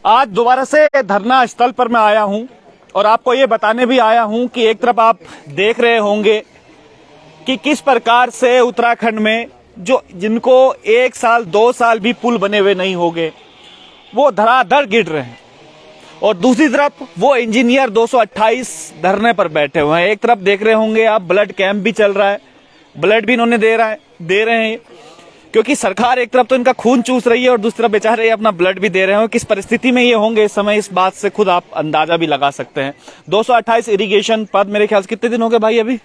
आज दोबारा से धरना स्थल पर मैं आया हूं और आपको ये बताने भी आया हूं कि एक तरफ आप देख रहे होंगे कि किस प्रकार से उत्तराखंड में जो जिनको 1 साल 2 साल भी पुल बने हुए नहीं होंगे वो धड़ाधड़ गिर रहे हैं और दूसरी तरफ वो इंजीनियर 228 धरने पर बैठे हुए हैं। एक तरफ देख रहे होंगे आप ब्लड कैंप भी चल रहा है, ब्लड भी इन्होंने दे रहे हैं क्योंकि सरकार एक तरफ तो इनका खून चूस रही है और दूसरी तरफ बेचारे अपना ब्लड भी दे रहे हैं। किस परिस्थिति में ये होंगे इस समय, इस बात से खुद आप अंदाजा भी लगा सकते हैं। 228 इरिगेशन पद मेरे ख्याल से कितने दिन हो गए भाई? अभी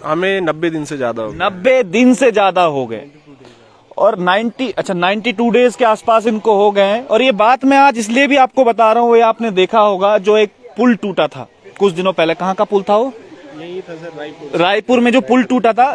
हमें 90 दिन से ज्यादा हो गए। 90 दिन से ज्यादा हो गए और 92 डेज के आसपास इनको हो गए हैं। और ये बात मैं आज इसलिए भी आपको बता रहा हूँ, ये आपने देखा होगा जो एक पुल टूटा था कुछ दिनों पहले, कहाँ का पुल था वो? यही था सर, रायपुर में जो पुल टूटा था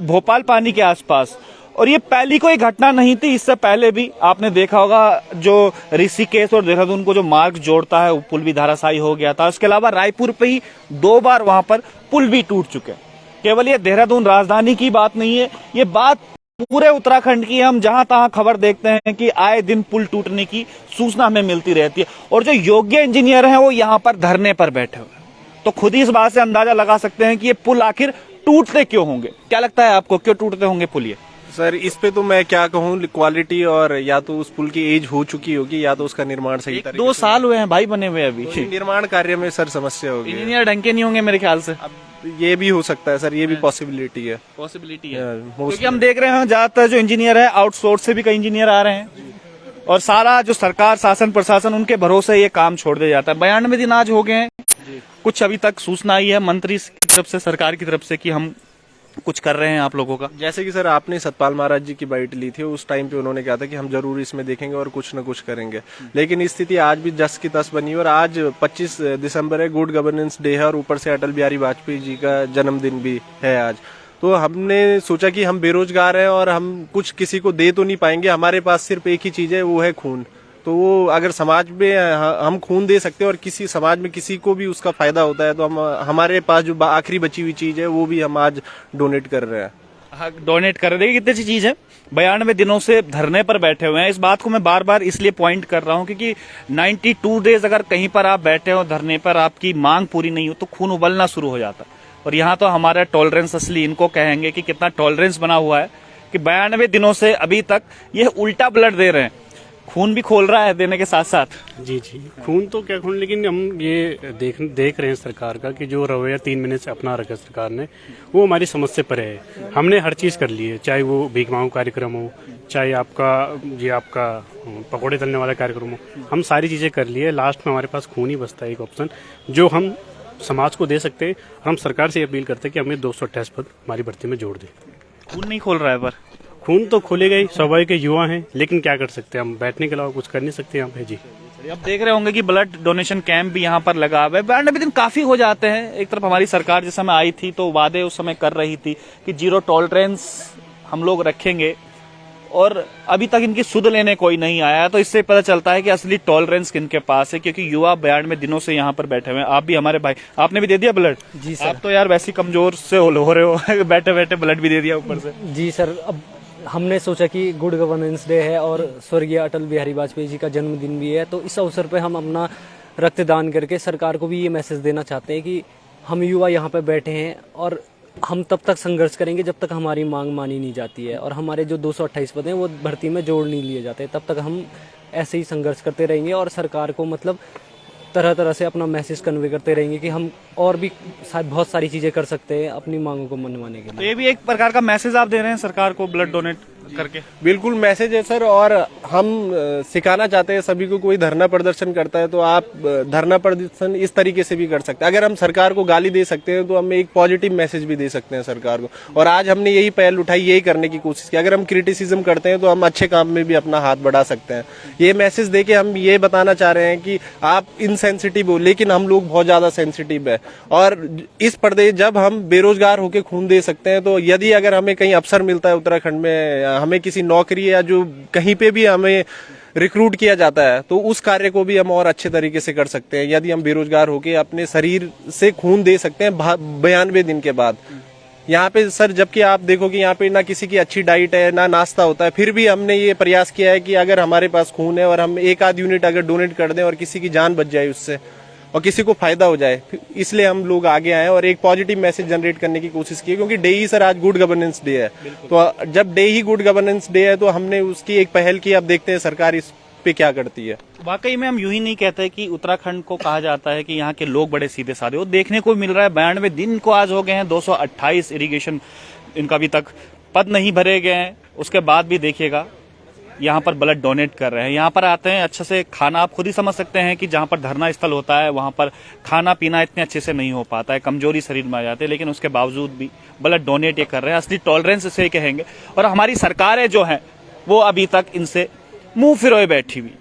भोपाल पानी के आसपास। और ये पहली कोई घटना नहीं थी, इससे पहले भी आपने देखा होगा जो ऋषिकेश और देहरादून को जो मार्ग जोड़ता है वो पुल भी धराशायी हो गया था। उसके अलावा रायपुर पे ही 2 बार वहां पर पुल भी टूट चुके हैं। केवल ये देहरादून राजधानी की बात नहीं है, ये बात पूरे उत्तराखंड की। हम जहां तहां खबर देखते हैं कि आए दिन पुल टूटने की सूचना हमें मिलती रहती है और जो योग्य इंजीनियर हैं वो यहाँ पर धरने पर बैठे हुए हैं। तो खुद ही इस बात से अंदाजा लगा सकते हैं कि ये पुल आखिर टूटते क्यों होंगे। क्या लगता है आपको, क्यों टूटते होंगे पुल ये? सर इस पे तो मैं क्या कहूँ, क्वालिटी और या तो उस पुल की एज हो चुकी होगी या तो उसका निर्माण सही तरीके 2 साल हुए हैं भाई बने हुए अभी। तो निर्माण कार्य में सर समस्या होगी। इंजीनियर ढंग के नहीं होंगे मेरे ख्याल से। अब ये भी हो सकता है सर, ये भी पॉसिबिलिटी है। क्योंकि हम देख रहे हैं ज्यादातर जो इंजीनियर है आउटसोर्स से भी कई इंजीनियर आ रहे हैं और सारा जो सरकार शासन प्रशासन उनके भरोसे ये काम छोड़ दिया जाता है। 92 दिन आज हो गए हैं। कुछ अभी तक सूचना आई है मंत्री की तरफ से, सरकार की तरफ से कि हम कुछ कर रहे हैं आप लोगों का? जैसे कि सर आपने सतपाल महाराज जी की बाइट ली थी, उस टाइम पे उन्होंने कहा था कि हम जरूर इसमें देखेंगे और कुछ न कुछ करेंगे। लेकिन स्थिति आज भी जस की तस बनी और आज 25 दिसंबर है, गुड गवर्नेंस डे है और ऊपर से अटल बिहारी वाजपेयी जी का जन्मदिन भी है आज। तो हमने सोचा कि हम बेरोजगार हैं और हम कुछ किसी को दे तो नहीं पाएंगे, हमारे पास सिर्फ एक ही चीज है, वो है खून। तो वो अगर समाज में हम खून दे सकते हैं और किसी समाज में किसी को भी उसका फायदा होता है, तो हम हमारे पास जो आखिरी बची हुई चीज है वो भी हम आज डोनेट कर रहे हैं। हाँ, डोनेट कर रहे हैं। कितनी अच्छी चीज है। 92 दिनों से धरने पर बैठे हुए हैं। इस बात को मैं बार बार इसलिए पॉइंट कर रहा हूं क्योंकि 92 डेज अगर कहीं पर आप बैठे हो धरने पर, आपकी मांग पूरी नहीं हो तो खून उबलना शुरू हो जाता। और यहाँ तो हमारा टॉलरेंस असली इनको कहेंगे कि कितना टॉलरेंस बना हुआ है कि 92 दिनों से अभी तक ये उल्टा ब्लड दे रहे हैं। खून भी खोल रहा है देने के साथ साथ। जी खून तो क्या खून, लेकिन हम ये देख रहे हैं सरकार का कि जो रवैया 3 महीने से अपना रखा सरकार ने, वो हमारी समझ से परे है। हमने हर चीज़ कर ली है, चाहे वो भीख मांगो कार्यक्रम हो, चाहे आपका पकौड़े तलने वाला कार्यक्रम हो, हम सारी चीज़ें कर ली है। लास्ट में हमारे पास खून ही बचता है, एक ऑप्शन जो हम समाज को दे सकते हैं। और हम सरकार से अपील करते हैं कि हमें 228 पद हमारी भर्ती में जोड़ दें। खून नहीं खोल रहा है पर खून तो खोलेगा ही, स्वाभाविक युवा हैं, लेकिन क्या कर सकते हैं, हम बैठने के अलावा कुछ कर नहीं सकते यहाँ पे। जी अब देख रहे होंगे कि ब्लड डोनेशन कैंप भी यहाँ पर लगा हुआ है। 92 दिन काफी हो जाते हैं। एक तरफ हमारी सरकार जिस समय आई थी तो वादे उस समय कर रही थी कि 0 टॉलरेंस हम लोग रखेंगे और अभी तक इनकी सुध लेने कोई नहीं आया। तो इससे पता चलता है कि असली टॉलरेंस किनके पास है, क्योंकि युवा 92 दिनों से यहाँ पर बैठे हुए हैं। आप भी हमारे भाई, आपने भी दे दिया ब्लड? जी सर। आप तो यार वैसे कमजोर से हो रहे हो बैठे बैठे ब्लड भी दे दिया ऊपर से। जी सर, अब हमने सोचा कि गुड गवर्नेंस डे है और स्वर्गीय अटल बिहारी वाजपेयी जी का जन्मदिन भी है, तो इस अवसर पे हम अपना रक्तदान करके सरकार को भी ये मैसेज देना चाहते हैं कि हम युवा यहाँ पे बैठे हैं और हम तब तक संघर्ष करेंगे जब तक हमारी मांग मानी नहीं जाती है और हमारे जो 228 पद हैं वो भर्ती में जोड़ नहीं लिए जाते। तब तक हम ऐसे ही संघर्ष करते रहेंगे और सरकार को मतलब तरह तरह से अपना मैसेज कन्वे करते रहेंगे कि हम और भी बहुत सारी चीजें कर सकते हैं अपनी मांगों को मनवाने के लिए। तो ये भी एक प्रकार का मैसेज आप दे रहे हैं सरकार को ब्लड डोनेट करके? बिल्कुल मैसेज है सर, और हम सिखाना चाहते हैं सभी को, कोई धरना प्रदर्शन करता है तो आप धरना प्रदर्शन इस तरीके से भी कर सकते हैं। अगर हम सरकार को गाली दे सकते हैं तो हम एक पॉजिटिव मैसेज भी दे सकते हैं सरकार को, और आज हमने यही पहल उठाई, यही करने की कोशिश की। अगर हम क्रिटिसिज्म करते हैं तो हम अच्छे काम में भी अपना हाथ बढ़ा सकते हैं। ये मैसेज दे के हम ये बताना चाह रहे हैं कि आप इनसेंसिटिव हो, लेकिन हम लोग बहुत ज्यादा सेंसिटिव है। और इस प्रदेश जब हम बेरोजगार होकर खून दे सकते हैं, तो यदि अगर हमें कहीं अवसर मिलता है उत्तराखंड में, हमें किसी नौकरी या जो कहीं पे भी हमें रिक्रूट किया जाता है, तो उस कार्य को भी हम और अच्छे तरीके से कर सकते हैं यदि हम बेरोजगार होकर अपने शरीर से खून दे सकते हैं 92 दिन के बाद। यहाँ पे सर, जबकि आप देखो कि यहाँ पे ना किसी की अच्छी डाइट है ना नाश्ता होता है, फिर भी हमने ये प्रयास किया है कि अगर हमारे पास खून है और हम एक आध यूनिट अगर डोनेट कर दें और किसी की जान बच जाए उससे और किसी को फायदा हो जाए, इसलिए हम लोग आगे आए और एक पॉजिटिव मैसेज जनरेट करने की कोशिश की, क्योंकि डे ही सर आज गुड गवर्नेंस डे है। तो जब डे ही गुड गवर्नेंस डे है तो हमने उसकी एक पहल की। अब देखते हैं सरकार इस पे क्या करती है। वाकई में हम यूं ही नहीं कहते कि उत्तराखंड को कहा जाता है कि यहाँ के लोग बड़े सीधे साधे, वो देखने को मिल रहा है। 92 दिन को आज हो गए हैं, 228 इरिगेशन इनका अभी तक पद नहीं भरे गए हैं। उसके बाद भी देखिएगा यहाँ पर ब्लड डोनेट कर रहे हैं। यहाँ पर आते हैं, अच्छे से खाना, आप खुद ही समझ सकते हैं कि जहाँ पर धरना स्थल होता है वहाँ पर खाना पीना इतने अच्छे से नहीं हो पाता है, कमजोरी शरीर में आ जाती है, लेकिन उसके बावजूद भी ब्लड डोनेट ये कर रहे हैं। असली टॉलरेंस इसे कहेंगे। और हमारी सरकारें जो हैं वो अभी तक इनसे मुंह फिरोए बैठी हुई,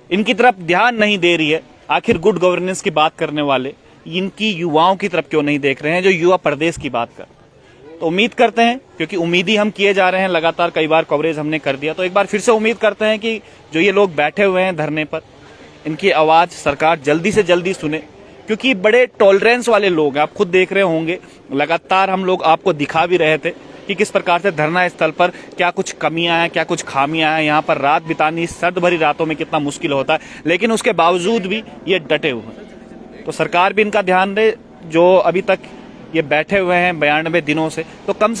इनकी तरफ ध्यान नहीं दे रही है। आखिर गुड गवर्नेंस की बात करने वाले इनकी युवाओं की तरफ क्यों नहीं देख रहे हैं, जो युवा प्रदेश की बात कर। तो उम्मीद करते हैं, क्योंकि उम्मीद ही हम किए जा रहे हैं लगातार, कई बार कवरेज हमने कर दिया, तो एक बार फिर से उम्मीद करते हैं कि जो ये लोग बैठे हुए हैं धरने पर, इनकी आवाज सरकार जल्दी से जल्दी सुने, क्योंकि बड़े टॉलरेंस वाले लोग हैं। आप खुद देख रहे होंगे, लगातार हम लोग आपको दिखा भी रहे थे कि किस प्रकार से धरना स्थल पर क्या कुछ कमियां हैं, क्या कुछ खामियां हैं। यहाँ पर रात बितानी सर्द भरी रातों में कितना मुश्किल होता है, लेकिन उसके बावजूद भी ये डटे हुए हैं। तो सरकार भी इनका ध्यान दे, जो अभी तक ये बैठे हुए हैं 92 दिनों से, तो कम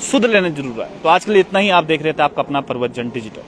सुध लेने जरूर है। तो आज के लिए इतना ही। आप देख रहे थे आपका अपना प्रवचन डिजिटल।